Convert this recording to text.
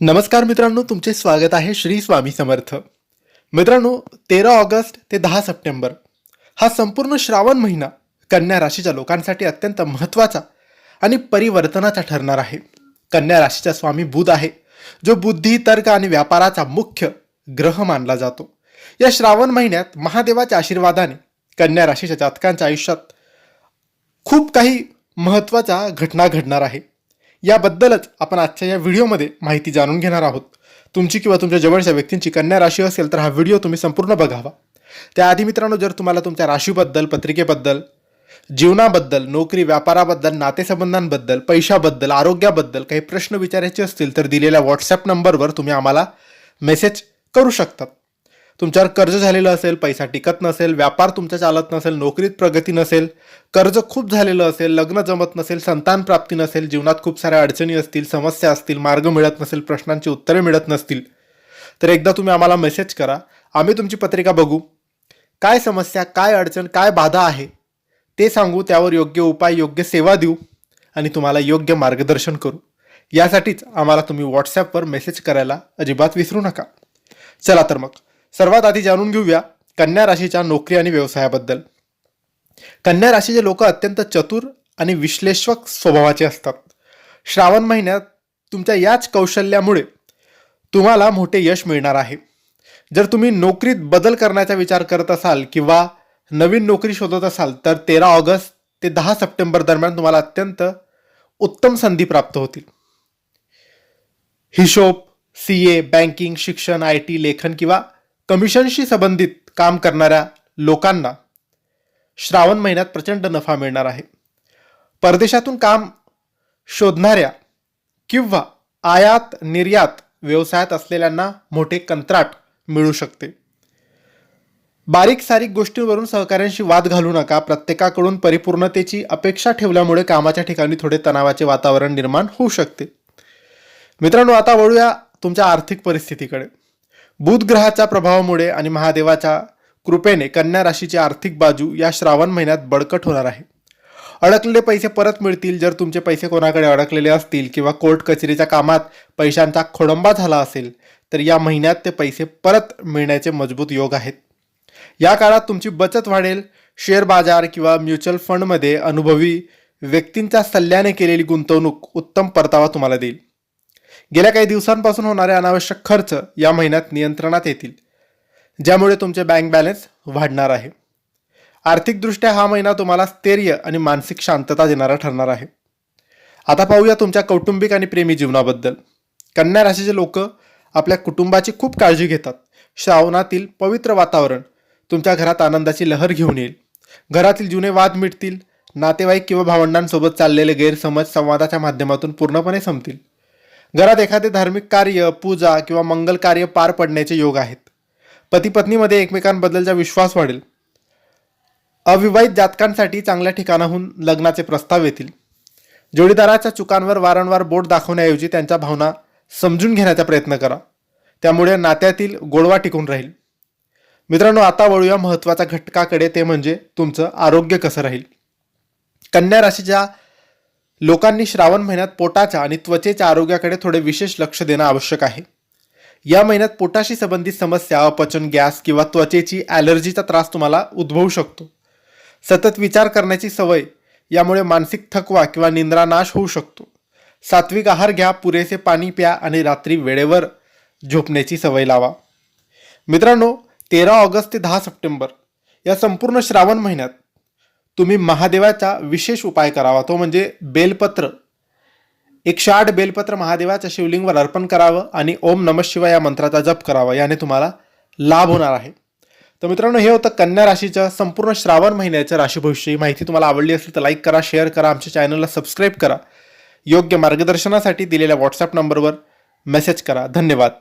नमस्कार मित्रांनो, तुमचे स्वागत आहे श्री स्वामी समर्थ. मित्रांनो, 13 ऑगस्ट ते 10 सप्टेंबर हा संपूर्ण श्रावण महिना कन्या राशीच्या लोकांसाठी अत्यंत महत्त्वाचा आणि परिवर्तनाचा ठरणार आहे. कन्या राशीचा स्वामी बुध आहे, जो बुद्धी, तर्क आणि व्यापाराचा मुख्य ग्रह मानला जातो. या श्रावण महिन्यात महादेवाच्या आशीर्वादाने कन्या राशीच्या जातकांच्या आयुष्यात खूप काही महत्त्वाच्या घटना घडणार आहे. याबद्दलच आपण आजच्या या व्हिडिओमध्ये माहिती जाणून घेणार आहोत. तुमची किंवा तुमच्या जवळच्या व्यक्तींची कन्या राशी असेल तर हा व्हिडिओ तुम्ही संपूर्ण बघावा. त्याआधी मित्रांनो, जर तुम्हाला तुमच्या राशीबद्दल, पत्रिकेबद्दल, जीवनाबद्दल, नोकरी व्यापाराबद्दल, नातेसंबंधांबद्दल, पैशाबद्दल, आरोग्याबद्दल काही प्रश्न विचारायचे असतील तर दिलेल्या व्हॉट्सॲप नंबरवर तुम्ही आम्हाला मेसेज करू शकतात. तुमच्यावर कर्ज झालेलं असेल, पैसा टिकत नसेल, व्यापार तुमचा चालत नसेल, नोकरीत प्रगती नसेल, कर्ज खूप झालेलं असेल, लग्न जमत नसेल, संतान प्राप्ती नसेल, जीवनात खूप साऱ्या अडचणी असतील, समस्या असतील, मार्ग मिळत नसेल, प्रश्नांची उत्तरे मिळत नसतील, तर एकदा तुम्ही आम्हाला मेसेज करा. आम्ही तुमची पत्रिका बघू, काय समस्या, काय अडचण, काय बाधा आहे ते सांगू, त्यावर योग्य उपाय, योग्य सेवा देऊ आणि तुम्हाला योग्य मार्गदर्शन करू. यासाठीच आम्हाला तुम्ही व्हॉट्सॲपवर मेसेज करायला अजिबात विसरू नका. चला तर मग सर्वात आधी जाणून घेऊया कन्या राशीच्या नोकरी आणि व्यवसायाबद्दल. कन्या राशीचे लोक अत्यंत चतुर आणि विश्लेषक स्वभावाचे असतात. श्रावण महिन्यात तुमच्या याच कौशल्यामुळे तुम्हाला मोठे यश मिळणार आहे. जर तुम्ही नोकरीत बदल करण्याचा विचार करत असाल किंवा नवीन नोकरी शोधत असाल तर 13 ऑगस्ट ते 10 सप्टेंबर दरम्यान तुम्हाला अत्यंत उत्तम संधी प्राप्त होतील. हिशोब, CA, बँकिंग, शिक्षण, IT, लेखन किंवा कमिशनशी संबंधित काम करणाऱ्या लोकांना श्रावण महिन्यात प्रचंड नफा मिळणार आहे. परदेशातून काम शोधणाऱ्या किंवा आयात निर्यात व्यवसायात असलेल्यांना मोठे कंत्राट मिळू शकते. बारीक सारीक गोष्टींवरून सहकाऱ्यांशी वाद घालू नका. प्रत्येकाकडून परिपूर्णतेची अपेक्षा ठेवल्यामुळे कामाच्या ठिकाणी थोडे तणावाचे वातावरण निर्माण होऊ शकते. मित्रांनो, आता वळूया तुमच्या आर्थिक परिस्थितीकडे. बुध ग्रहाच्या प्रभावामुळे आणि महादेवाच्या कृपेने कन्या राशीची आर्थिक बाजू या श्रावण महिन्यात बळकट होणार आहे. अडकलेले पैसे परत मिळतील. जर तुमचे पैसे कोणाकडे अडकलेले असतील किंवा कोर्ट कचेरीच्या कामात पैशांचा खोडंबा झाला असेल तर या महिन्यात ते पैसे परत मिळण्याचे मजबूत योग आहेत. या काळात तुमची बचत वाढेल. शेअर बाजार किंवा म्युच्युअल फंडमध्ये अनुभवी व्यक्तींच्या सल्ल्याने केलेली गुंतवणूक उत्तम परतावा तुम्हाला देईल. गेल्या काही दिवसांपासून होणारे अनावश्यक खर्च या महिन्यात नियंत्रणात येतील, ज्यामुळे तुमचे बँक बॅलन्स वाढणार आहे. आर्थिकदृष्ट्या हा महिना तुम्हाला स्थैर्य आणि मानसिक शांतता देणारा ठरणार आहे. आता पाहूया तुमच्या कौटुंबिक आणि प्रेमी जीवनाबद्दल. कन्या राशीचे लोक आपल्या कुटुंबाची खूप काळजी घेतात. श्रावणातील पवित्र वातावरण तुमच्या घरात आनंदाची लहर घेऊन येईल. घरातील जुने वाद मिटतील. नातेवाईक किंवा भावंडांसोबत चाललेले गैरसमज संवादाच्या माध्यमातून पूर्णपणे संपतील. घरात एखादे धार्मिक कार्य, पूजा किंवा मंगल कार्य पार पडण्याचे योग आहेत. पती पत्नीमध्ये एकमेकांबद्दलचा विश्वास वाढेल. अविवाहित जातकांसाठी चांगल्या ठिकाणाहून लग्नाचे प्रस्ताव येतील. जोडीदाराच्या चुकांवर वारंवार बोट दाखवण्याऐवजी त्यांच्या भावना समजून घेण्याचा प्रयत्न करा. त्यामुळे नात्यातील गोडवा टिकून राहील. मित्रांनो, आता वळूया महत्त्वाच्या घटकाकडे, ते म्हणजे तुमचं आरोग्य कसं राहील. कन्या राशीच्या लोकांनी श्रावण महिन्यात पोटाच्या आणि त्वचेच्या आरोग्याकडे थोडे विशेष लक्ष देणं आवश्यक आहे. या महिन्यात पोटाशी संबंधित समस्या, अपचन, गॅस किंवा त्वचेची ॲलर्जीचा त्रास तुम्हाला उद्भवू शकतो. सतत विचार करण्याची सवय यामुळे मानसिक थकवा किंवा निद्रानाश होऊ शकतो. सात्विक आहार घ्या, पुरेसे पाणी प्या आणि रात्री वेळेवर झोपण्याची सवय लावा. मित्रांनो, 13 ऑगस्ट ते 10 सप्टेंबर या संपूर्ण श्रावण महिन्यात तुम्ही महादेवाचा विशेष उपाय करावा, तो म्हणजे बेलपत्र. 108 बेलपत्र महादेवाच्या शिवलिंगवर अर्पण करावं आणि ओम नमः शिवाय या मंत्राचा जप करावा. याने तुम्हाला लाभ होणार आहे. तर मित्रांनो, हे होतं कन्या राशीच्या संपूर्ण श्रावण महिन्याच्या राशी भविष्य. ही माहिती तुम्हाला आवडली असेल तर लाईक करा, शेअर करा, आमच्या चॅनलला सबस्क्राईब करा. योग्य मार्गदर्शनासाठी दिलेल्या व्हॉट्सॲप नंबरवर मेसेज करा. धन्यवाद.